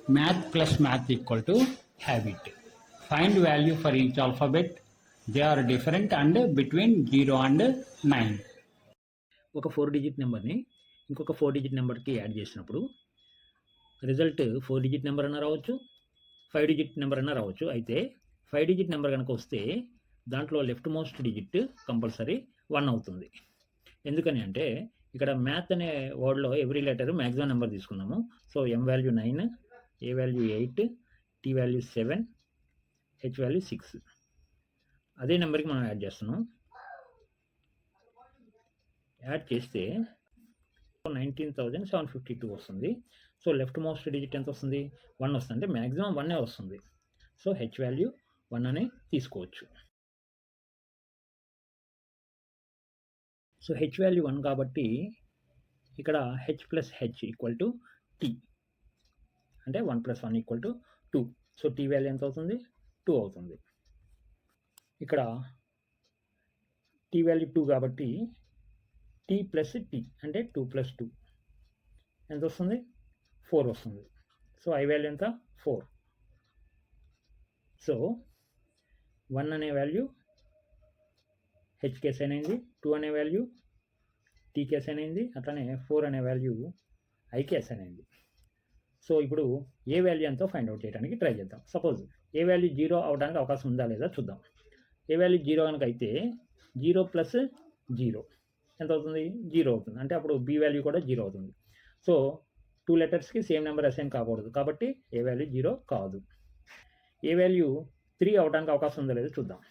math plus math equal to habit. Find value for each alphabet. They are different and between 0 and 9. ఒక 4 digit నెంబర్ని ఇంకొక 4 digit నెంబర్కి add చేసినప్పుడు result 4 digit number అన్న రావచ్చు, 5 digit number అన్న రావచ్చు. అయితే 5 డిజిట్ నెంబర్ కనుక వస్తే దాంట్లో లెఫ్ట్ మోస్ట్ డిజిట్ కంపల్సరీ 1 అవుతుంది. ఎందుకని అంటే ఇక్కడ మ్యాథ్ అనే వర్డ్లో ఎవ్రీ లెటర్ మ్యాక్సిమం నెంబర్ తీసుకున్నాము. So M value 9, A value 8, T value 7, H value 6. అదే నెంబర్కి మనం యాడ్ చేస్తున్నాం. యాడ్ చేస్తే 19,752 వస్తుంది. సో లెఫ్ట్ మోస్ట్ డిజిట్ ఎంత వస్తుంది? 1 వస్తుంది. అంటే మ్యాక్సిమం 1 వస్తుంది. సో హెచ్ వాల్యూ 1 అనే తీసుకోవచ్చు. సో హెచ్ వాల్యూ 1 కాబట్టి ఇక్కడ H plus H equal to T, అంటే 1 + 1 = 2. సో టీ వాల్యూ ఎంత అవుతుంది? 2 అవుతుంది. ఇక్కడ టీ వాల్యూ 2 కాబట్టి టీ ప్లస్ టీ అంటే 2 + 2 ఎంత వస్తుంది? 4 వస్తుంది. సో ఐ వాల్యూ ఎంత? 4. సో 1 అనే వాల్యూ హెచ్కి అసైన్ అయింది, 2 అనే వాల్యూ టీకి అసైన్ అయింది, అట్లానే 4 అనే వాల్యూ ఐకి అసైన్ అయింది. సో ఇప్పుడు ఏ వాల్యూ ఎంతో ఫైండ్ అవుట్ చేయడానికి ట్రై చేద్దాం. సపోజ్ ఏ వాల్యూ 0 అవడానికి అవకాశం ఉందా లేదా చూద్దాం. ఏ వాల్యూ 0 కనుక అయితే 0 + 0 ఎంత అవుతుంది? 0 అవుతుంది. అంటే అప్పుడు బి వాల్యూ కూడా 0 అవుతుంది. సో 2 లెటర్స్కి సేమ్ నెంబర్ అసైన్ కాకూడదు కాబట్టి ఏ వాల్యూ 0 కాదు. ఏ వాల్యూ 3 అవడానికి అవకాశం ఉందో లేదో చూద్దాం.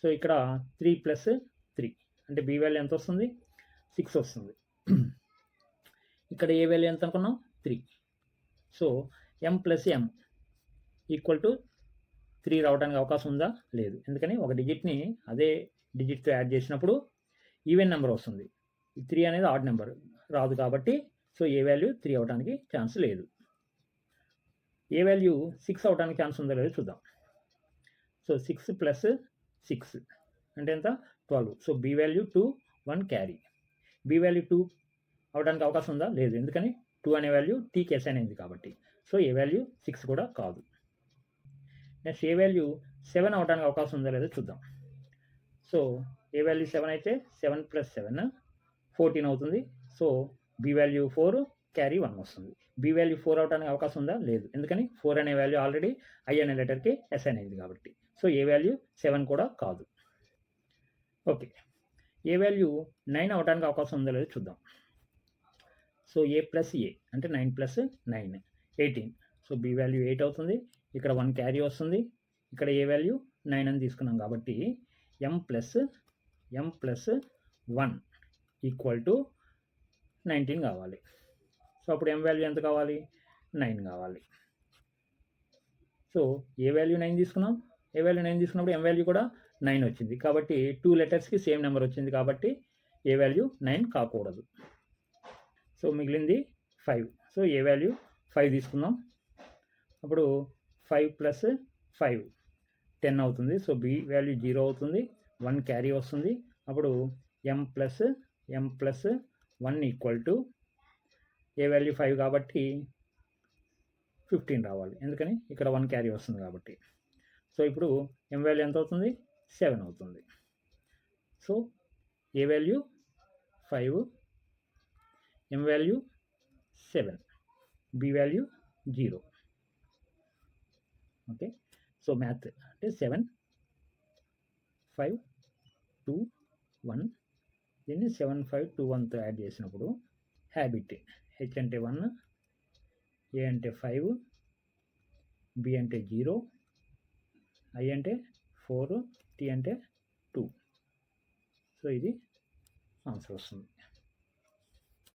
సో ఇక్కడ 3 + 3 అంటే బి వాల్యూ ఎంత వస్తుంది? 6 వస్తుంది. ఇక్కడ ఏ వాల్యూ ఎంత అనుకున్నాం? 3. సో m + m = 3 రావడానికి అవకాశం ఉందా? లేదు. ఎందుకని ఒక డిజిట్ని అదే డిజిట్తో యాడ్ చేసినప్పుడు ఈవెన్ నెంబర్ వస్తుంది. 3 అనేది ఆడ్ నెంబర్ రాదు కాబట్టి సో ఏ వాల్యూ 3 అవడానికి ఛాన్స్ లేదు. ఏ వాల్యూ 6 అవడానికి ఛాన్స్ ఉందో లేదో చూద్దాం. సో 6 + 6 అంటే ఎంత? 12. So B value 2, 1 carry. B value 2 అవడానికి అవకాశం ఉందా? లేదు. ఎందుకని 2 అనే వాల్యూ టీకి అసైన్ అయింది కాబట్టి. సో ఏ వాల్యూ 6 కూడా కాదు. నెక్స్ట్ ఏ వాల్యూ 7 అవడానికి అవకాశం ఉందో లేదో చూద్దాం. సో ఏ వాల్యూ 7 అయితే 7 + 7 14 అవుతుంది. సో బి వాల్యూ 4 క్యారీ 1 వస్తుంది. బి వాల్యూ 4 అవడానికి అవకాశం ఉందా? లేదు. ఎందుకని 4 అనే వాల్యూ ఆల్రెడీ ఐ అనే లెటర్కి అసైన్ అయింది కాబట్టి. సో ఏ వాల్యూ 7 కూడా కాదు. ఓకే, ఏ వాల్యూ 9 అవడానికి అవకాశం ఉందో లేదో చూద్దాం. సో ఏ + ఏ అంటే 9 + 9 18. సో బి వాల్యూ 8 అవుతుంది. ఇక్కడ 1 క్యారీ వస్తుంది. ఇక్కడ ఏ వాల్యూ 9 అని తీసుకున్నాం కాబట్టి m + 1 = 19 కావాలి. సో అప్పుడు m వాల్యూ ఎంత కావాలి? 9 కావాలి. సో ఏ వాల్యూ 9 తీసుకున్నాం. ఏ వాల్యూ 9 తీసుకున్నప్పుడు m వాల్యూ కూడా 9 వచ్చింది కాబట్టి 2 లెటర్స్కి సేమ్ నెంబర్ వచ్చింది కాబట్టి ఏ వాల్యూ 9 కాకూడదు. సో మిగిలింది 5. సో ఏ వాల్యూ 5 తీసుకుందాం. అప్పుడు 5 + 5 10 అవుతుంది. సో బి వాల్యూ 0 అవుతుంది. 1 క్యారీ వస్తుంది. అప్పుడు m + 1 = ఏ వాల్యూ 5 కాబట్టి 15 రావాలి. ఎందుకని ఇక్కడ 1 క్యారీ వస్తుంది కాబట్టి. సో ఇప్పుడు m వాల్యూ ఎంత అవుతుంది? 7 అవుతుంది. So a value 5, m value 7, b value 0. Okay, so math అంటే 7, 5, 2, 1 దీన్ని 7, 5, 2, 1తో యాడ్ చేసినప్పుడు హ్యాబిట్ హెచ్ అంటే 1, ఏ అంటే 5, బి అంటే 0, ఐ అంటే 4, టీ అంటే 2. సో ఇది ఆన్సర్ వస్తుంది.